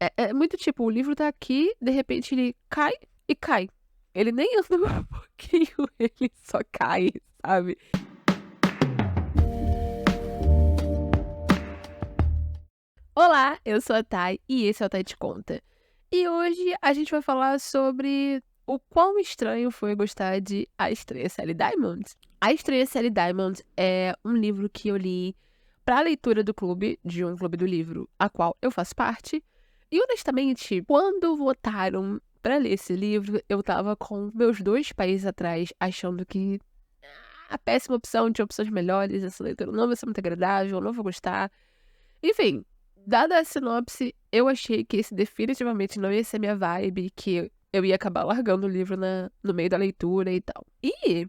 É muito tipo, o livro tá aqui, de repente ele cai e cai. Ele nem anda um pouquinho, ele só cai, sabe. Olá, eu sou a Thay e esse é o Thay Te Conta. E hoje a gente vai falar sobre o quão estranho foi gostar de A Estranha Sally Diamond. A Estranha Sally Diamond é um livro que eu li para a leitura do clube, de um clube do livro, a qual eu faço parte. E honestamente, quando votaram para ler esse livro, eu tava com meus 2 pés atrás, achando que a péssima opção, tinha opções melhores, essa leitura não vai ser muito agradável, eu não vou gostar. Enfim, dada a sinopse, eu achei que esse definitivamente não ia ser minha vibe, que eu ia acabar largando o livro no meio da leitura e tal. E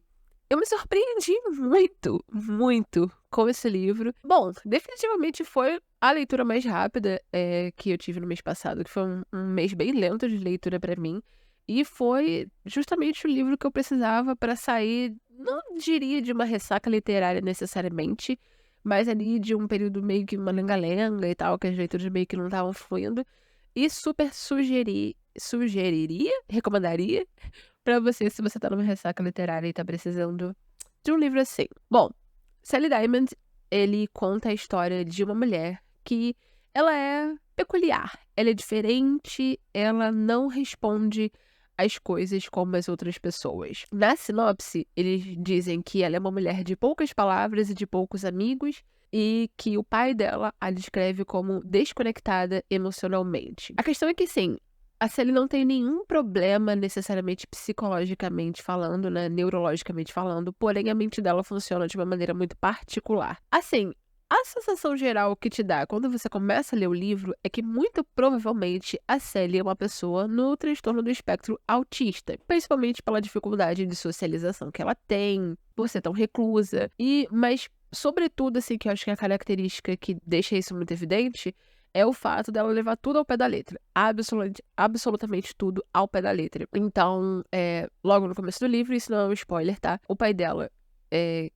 eu me surpreendi muito, muito com esse livro. Bom, definitivamente foi a leitura mais rápida que eu tive no mês passado, que foi um mês bem lento de leitura pra mim. E foi justamente o livro que eu precisava para sair, não diria de uma ressaca literária necessariamente, mas ali de um período meio que uma lenga-lenga e tal, que as leituras meio que não estavam fluindo. E super sugeriria, recomendaria pra você, se você tá numa ressaca literária e tá precisando de um livro assim. Bom, Sally Diamond, ele conta a história de uma mulher que ela é peculiar, ela é diferente, ela não responde as coisas como as outras pessoas. Na sinopse, eles dizem que ela é uma mulher de poucas palavras e de poucos amigos, e que o pai dela a descreve como desconectada emocionalmente. A questão é que, sim, a Sally não tem nenhum problema necessariamente psicologicamente falando, né, neurologicamente falando, porém a mente dela funciona de uma maneira muito particular. Assim, a sensação geral que te dá quando você começa a ler o livro é que muito provavelmente a Sally é uma pessoa no transtorno do espectro autista, principalmente pela dificuldade de socialização que ela tem, por ser tão reclusa, mas sobretudo, assim, que eu acho que é a característica que deixa isso muito evidente é o fato dela levar tudo ao pé da letra. Absolutamente tudo ao pé da letra. Então, logo no começo do livro, isso não é um spoiler, tá? O pai dela,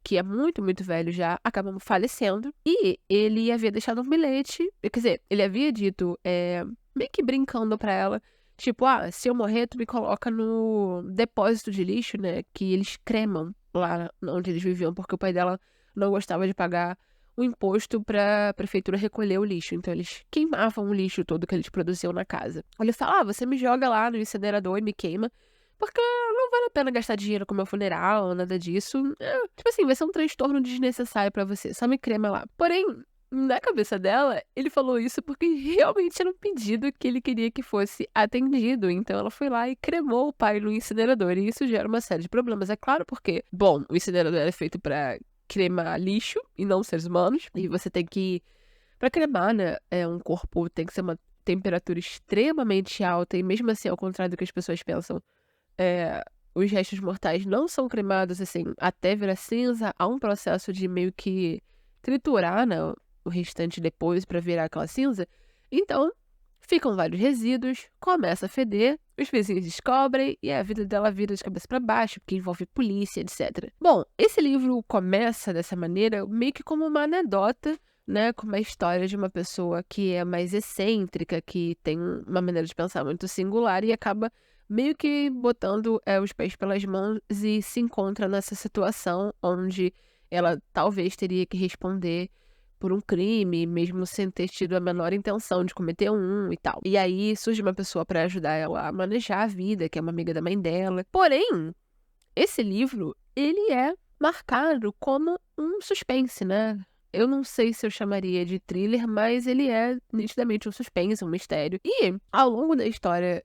que é muito, muito velho já, acaba falecendo. E ele havia deixado um bilhete, quer dizer, ele havia dito, meio que brincando pra ela, tipo, se eu morrer, tu me coloca no depósito de lixo, né, que eles cremam lá onde eles viviam, porque o pai dela não gostava de pagar o imposto para a prefeitura recolher o lixo. Então, eles queimavam o lixo todo que eles produziam na casa. Ele fala, você me joga lá no incinerador e me queima, porque não vale a pena gastar dinheiro com meu funeral, nada disso. Tipo assim, vai ser um transtorno desnecessário pra você, só me crema lá. Porém, na cabeça dela, ele falou isso porque realmente era um pedido que ele queria que fosse atendido. Então ela foi lá e cremou o pai no incinerador. E isso gera uma série de problemas. É claro porque, bom, o incinerador é feito pra cremar lixo e não seres humanos. E você tem que, pra cremar, né, um corpo tem que ser uma temperatura extremamente alta. E mesmo assim, ao contrário do que as pessoas pensam, os restos mortais não são cremados, assim, até virar cinza. Há um processo de meio que triturar, né, o restante depois pra virar aquela cinza. Então, ficam vários resíduos, começa a feder, os vizinhos descobrem e a vida dela vira de cabeça pra baixo, porque envolve polícia, etc. Bom, esse livro começa dessa maneira meio que como uma anedota, né, com uma história de uma pessoa que é mais excêntrica, que tem uma maneira de pensar muito singular e acaba meio que botando, os pés pelas mãos e se encontra nessa situação onde ela talvez teria que responder por um crime, mesmo sem ter tido a menor intenção de cometer um e tal. E aí surge uma pessoa para ajudar ela a manejar a vida, que é uma amiga da mãe dela. Porém, esse livro, ele é marcado como um suspense, né. Eu não sei se eu chamaria de thriller, mas ele é nitidamente um suspense, um mistério. E, ao longo da história,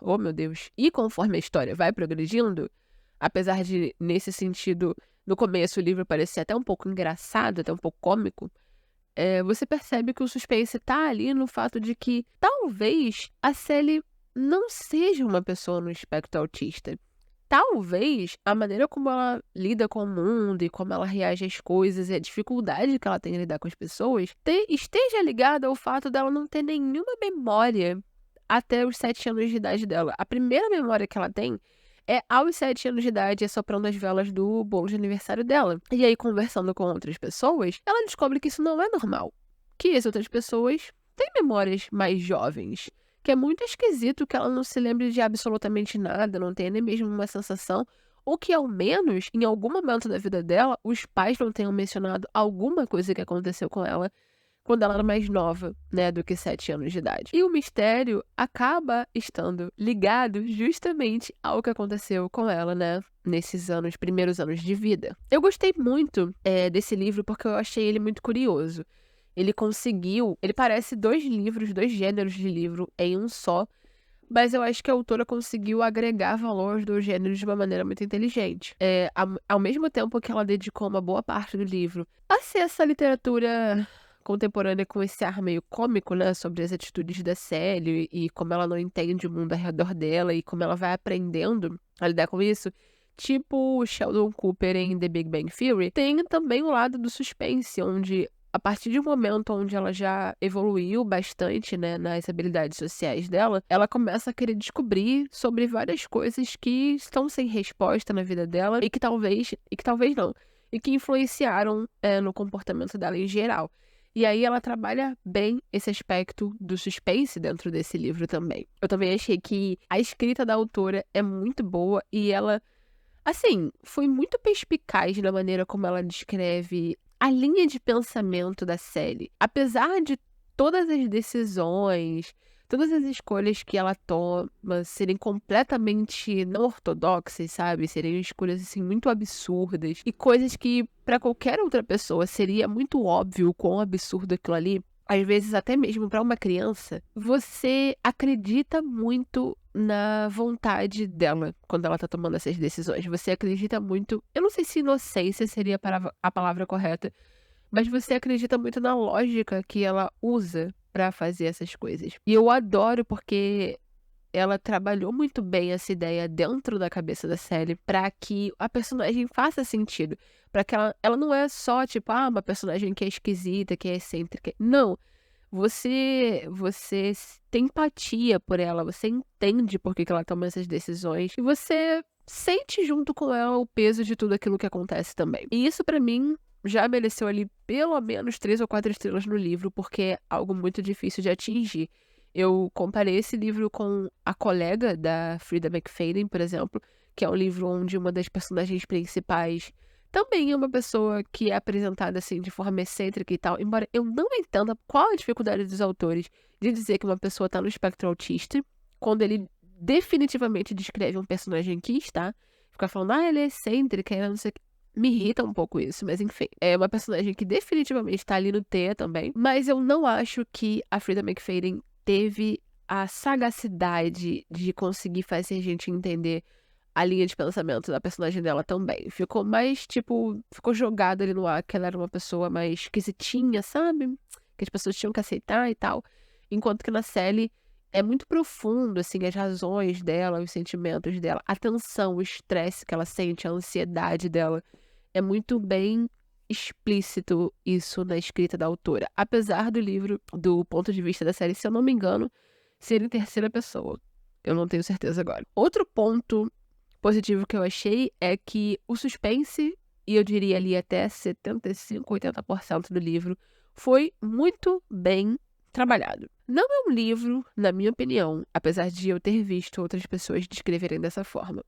oh, meu Deus. E conforme a história vai progredindo, apesar de, nesse sentido, no começo o livro parecer até um pouco engraçado, até um pouco cômico, você percebe que o suspense tá ali no fato de que talvez a Sally não seja uma pessoa no espectro autista. Talvez a maneira como ela lida com o mundo e como ela reage às coisas e a dificuldade que ela tem em lidar com as pessoas esteja ligada ao fato dela não ter nenhuma memória até os 7 anos de idade dela. A primeira memória que ela tem é aos 7 anos de idade, assoprando as velas do bolo de aniversário dela. E aí, conversando com outras pessoas, ela descobre que isso não é normal. Que as outras pessoas tem memórias mais jovens, que é muito esquisito que ela não se lembre de absolutamente nada, não tenha nem mesmo uma sensação, ou que ao menos, em algum momento da vida dela, os pais não tenham mencionado alguma coisa que aconteceu com ela quando ela era mais nova, né, do que 7 anos de idade. E o mistério acaba estando ligado justamente ao que aconteceu com ela, né, nesses primeiros anos de vida. Eu gostei muito desse livro porque eu achei ele muito curioso. Ele parece 2 livros, 2 gêneros de livro em um só, mas eu acho que a autora conseguiu agregar valor aos 2 gêneros de uma maneira muito inteligente. Ao mesmo tempo que ela dedicou uma boa parte do livro a ser essa literatura contemporânea com esse ar meio cômico, né, sobre as atitudes da Sally e como ela não entende o mundo ao redor dela e como ela vai aprendendo a lidar com isso, tipo o Sheldon Cooper em The Big Bang Theory, tem também o lado do suspense, onde a partir de um momento onde ela já evoluiu bastante, né, nas habilidades sociais dela, ela começa a querer descobrir sobre várias coisas que estão sem resposta na vida dela e que talvez não, e que influenciaram no comportamento dela em geral. E aí ela trabalha bem esse aspecto do suspense dentro desse livro também. Eu também achei que a escrita da autora é muito boa e ela, assim, foi muito perspicaz na maneira como ela descreve a linha de pensamento da Sally. Apesar de todas as decisões, todas as escolhas que ela toma serem completamente não ortodoxas, sabe? Serem escolhas, assim, muito absurdas e coisas que para qualquer outra pessoa seria muito óbvio o quão absurdo aquilo ali. Às vezes, até mesmo para uma criança, você acredita muito na vontade dela quando ela tá tomando essas decisões. Você acredita muito, eu não sei se inocência seria a palavra correta, mas você acredita muito na lógica que ela usa pra fazer essas coisas. E eu adoro porque ela trabalhou muito bem essa ideia dentro da cabeça da Sally pra que a personagem faça sentido. Pra que ela não é só, tipo, uma personagem que é esquisita, que é excêntrica. Não. Você tem empatia por ela, você entende por que ela toma essas decisões. E você sente junto com ela o peso de tudo aquilo que acontece também. E isso, pra mim, já mereceu ali pelo menos 3 ou 4 estrelas no livro, porque é algo muito difícil de atingir. Eu comparei esse livro com A Colega, da Frida McFadden, por exemplo, que é um livro onde uma das personagens principais também é uma pessoa que é apresentada assim de forma excêntrica e tal, embora eu não entenda qual a dificuldade dos autores de dizer que uma pessoa está no espectro autista, quando ele definitivamente descreve um personagem que está, fica falando, ele é excêntrica, ela não sei o que. Me irrita um pouco isso, mas enfim. É uma personagem que definitivamente tá ali no T também. Mas eu não acho que a Frida McFadden teve a sagacidade de conseguir fazer a gente entender a linha de pensamento da personagem dela também. Ficou mais, tipo, ficou jogado ali no ar que ela era uma pessoa mais esquisitinha, sabe? Que as pessoas tinham que aceitar e tal. Enquanto que na Sally é muito profundo, assim, as razões dela, os sentimentos dela, a tensão, o estresse que ela sente, a ansiedade dela. É muito bem explícito isso na escrita da autora. Apesar do livro, do ponto de vista da série, se eu não me engano, ser em terceira pessoa. Eu não tenho certeza agora. Outro ponto positivo que eu achei é que o suspense, e eu diria ali até 75, 80% do livro, foi muito bem trabalhado. Não é um livro, na minha opinião, apesar de eu ter visto outras pessoas descreverem dessa forma,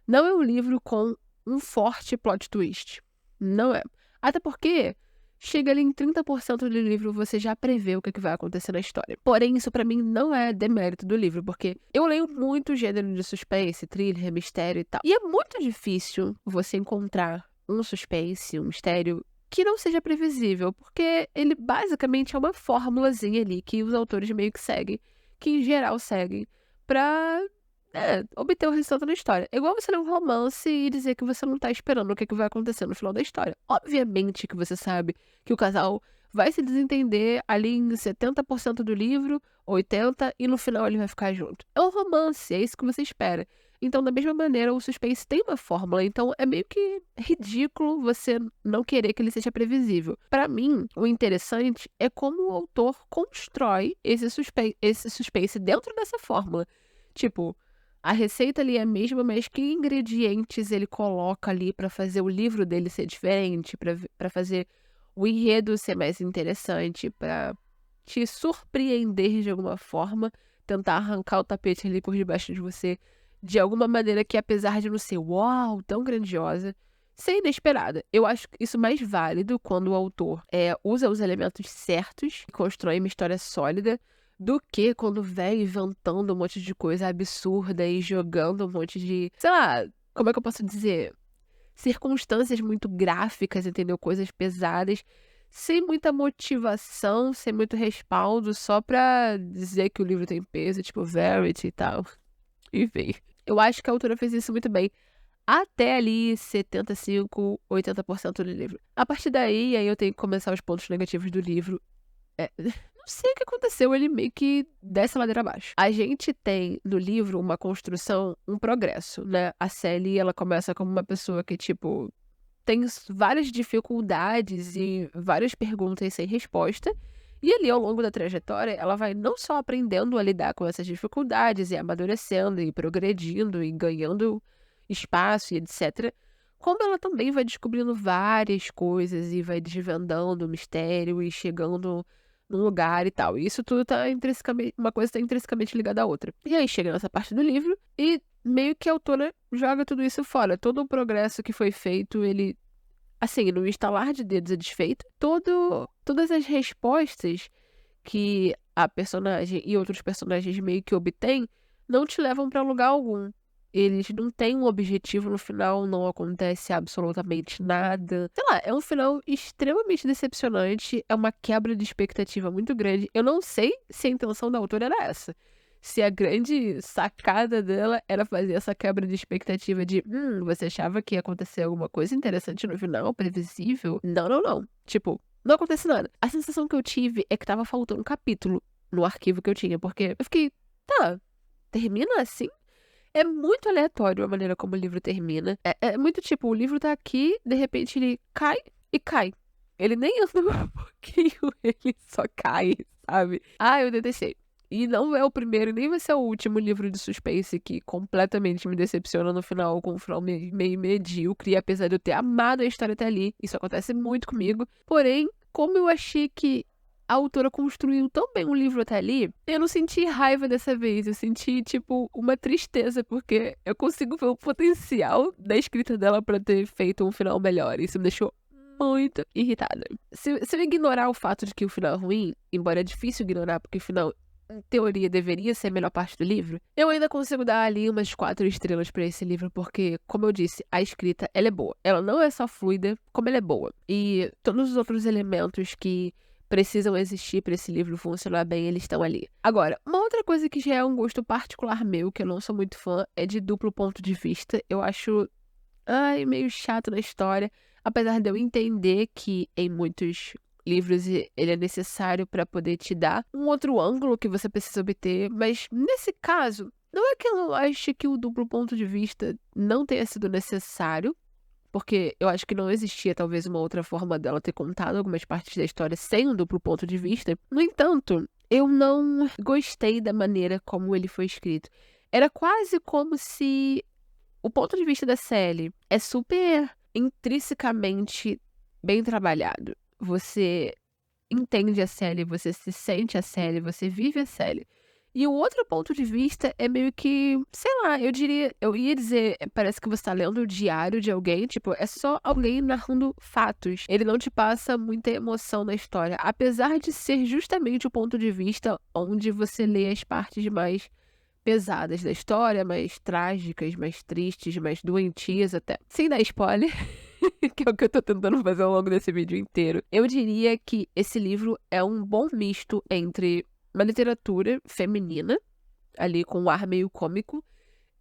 não é um livro com um forte plot twist. Não é. Até porque chega ali em 30% do livro você já prevê o que vai acontecer na história. Porém, isso pra mim não é demérito do livro, porque eu leio muito gênero de suspense, thriller, mistério e tal. E é muito difícil você encontrar um suspense, um mistério que não seja previsível, porque ele basicamente é uma fórmulazinha ali que os autores meio que seguem, que em geral seguem, pra obter o resultado da história. É igual você ler um romance e dizer que você não tá esperando o que vai acontecer no final da história. Obviamente que você sabe que o casal vai se desentender ali em 70% do livro, 80%, e no final ele vai ficar junto. É um romance, é isso que você espera. Então, da mesma maneira, o suspense tem uma fórmula, então é meio que ridículo você não querer que ele seja previsível. Pra mim, o interessante é como o autor constrói esse suspense dentro dessa fórmula. Tipo, a receita ali é a mesma, mas que ingredientes ele coloca ali pra fazer o livro dele ser diferente, pra fazer o enredo ser mais interessante, pra te surpreender de alguma forma, tentar arrancar o tapete ali por debaixo de você, de alguma maneira que, apesar de não ser uau, tão grandiosa, ser inesperada. Eu acho isso mais válido quando o autor usa os elementos certos e constrói uma história sólida, do que quando vem inventando um monte de coisa absurda e jogando um monte de, sei lá, como é que eu posso dizer? Circunstâncias muito gráficas, entendeu? Coisas pesadas, sem muita motivação, sem muito respaldo, só pra dizer que o livro tem peso, tipo Verity e tal. Enfim, eu acho que a autora fez isso muito bem. Até ali 75, 80% do livro. A partir daí, aí eu tenho que começar os pontos negativos do livro. Não sei o que aconteceu, ele meio que desce a ladeira abaixo. A gente tem no livro uma construção, um progresso, né? A Sally, ela começa como uma pessoa que, tipo, tem várias dificuldades e várias perguntas sem resposta. E ali, ao longo da trajetória, ela vai não só aprendendo a lidar com essas dificuldades e amadurecendo e progredindo e ganhando espaço e etc., como ela também vai descobrindo várias coisas e vai desvendando o mistério e chegando num lugar e tal. E isso tudo tá intrinsecamente, uma coisa tá intrinsecamente ligada à outra. E aí chega nessa parte do livro e meio que a autora joga tudo isso fora. Todo o progresso que foi feito, ele, assim, no estalar de dedos é desfeito. Todas as respostas que a personagem e outros personagens meio que obtêm não te levam pra lugar algum. Eles não têm um objetivo no final, não acontece absolutamente nada. Sei lá, é um final extremamente decepcionante, é uma quebra de expectativa muito grande. Eu não sei se a intenção da autora era essa. Se a grande sacada dela era fazer essa quebra de expectativa de você achava que ia acontecer alguma coisa interessante no final, previsível? Não, não, não. Tipo, não acontece nada. A sensação que eu tive é que tava faltando um capítulo no arquivo que eu tinha, porque eu fiquei, tá, termina assim? É muito aleatório a maneira como o livro termina. É muito tipo, o livro tá aqui, de repente ele cai e cai. Ele nem anda um pouquinho, ele só cai, sabe? Ah, eu detestei. E não é o primeiro, nem vai ser o último livro de suspense que completamente me decepciona no final, com um final meio medíocre, e apesar de eu ter amado a história até ali, isso acontece muito comigo. Porém, como eu achei que a autora construiu tão bem um livro até ali, eu não senti raiva dessa vez, eu senti, tipo, uma tristeza, porque eu consigo ver o potencial da escrita dela pra ter feito um final melhor. Isso me deixou muito irritada. Se eu ignorar o fato de que o final é ruim, embora é difícil ignorar, porque o final, em teoria, deveria ser a melhor parte do livro, eu ainda consigo dar ali umas 4 estrelas pra esse livro, porque, como eu disse, a escrita, ela é boa. Ela não é só fluida, como ela é boa. E todos os outros elementos que precisam existir para esse livro funcionar bem, eles estão ali. Agora, uma outra coisa que já é um gosto particular meu, que eu não sou muito fã, é de duplo ponto de vista. Eu acho, meio chato na história, apesar de eu entender que em muitos livros ele é necessário para poder te dar um outro ângulo que você precisa obter, mas nesse caso, não é que eu ache que o duplo ponto de vista não tenha sido necessário, porque eu acho que não existia talvez uma outra forma dela ter contado algumas partes da história sem um duplo ponto de vista. No entanto, eu não gostei da maneira como ele foi escrito. Era quase como se o ponto de vista da Sally é super intrinsecamente bem trabalhado. Você entende a Sally, você se sente a Sally, você vive a Sally. E o outro ponto de vista é meio que, sei lá, eu ia dizer, parece que você tá lendo o diário de alguém, tipo, é só alguém narrando fatos. Ele não te passa muita emoção na história, apesar de ser justamente o ponto de vista onde você lê as partes mais pesadas da história, mais trágicas, mais tristes, mais doentias até. Sem dar spoiler, que é o que eu tô tentando fazer ao longo desse vídeo inteiro. Eu diria que esse livro é um bom misto entre uma literatura feminina, ali com um ar meio cômico,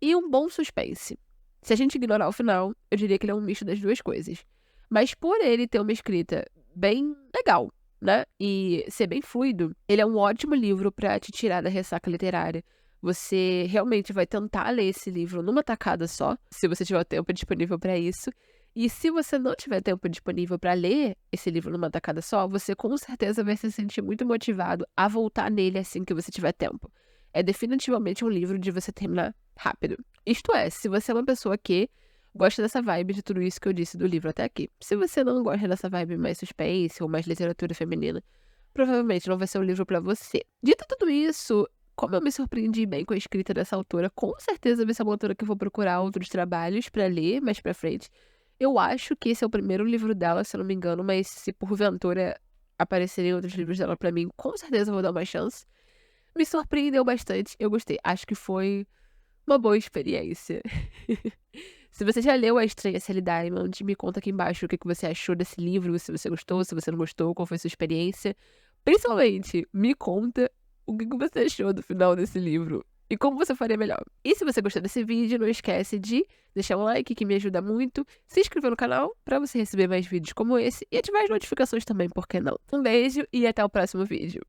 e um bom suspense. Se a gente ignorar o final, eu diria que ele é um misto das duas coisas. Mas por ele ter uma escrita bem legal, né, e ser bem fluido, ele é um ótimo livro pra te tirar da ressaca literária. Você realmente vai tentar ler esse livro numa tacada só, se você tiver o tempo disponível pra isso. E se você não tiver tempo disponível para ler esse livro numa tacada só, você com certeza vai se sentir muito motivado a voltar nele assim que você tiver tempo. É definitivamente um livro de você terminar rápido. Isto é, se você é uma pessoa que gosta dessa vibe de tudo isso que eu disse do livro até aqui. Se você não gosta dessa vibe mais suspense ou mais literatura feminina, provavelmente não vai ser um livro pra você. Dito tudo isso, como eu me surpreendi bem com a escrita dessa autora, com certeza vai ser uma autora que eu vou procurar outros trabalhos pra ler mais pra frente. Eu acho que esse é o primeiro livro dela, se eu não me engano, mas se porventura aparecerem outros livros dela pra mim, com certeza eu vou dar uma chance. Me surpreendeu bastante, eu gostei. Acho que foi uma boa experiência. Se você já leu A Estranha Sally Diamond, me conta aqui embaixo o que você achou desse livro, se você gostou, se você não gostou, qual foi a sua experiência. Principalmente, me conta o que você achou do final desse livro e como você faria melhor. E se você gostou desse vídeo, não esquece de deixar um like, que me ajuda muito, se inscrever no canal pra você receber mais vídeos como esse e ativar as notificações também, por que não? Um beijo e até o próximo vídeo.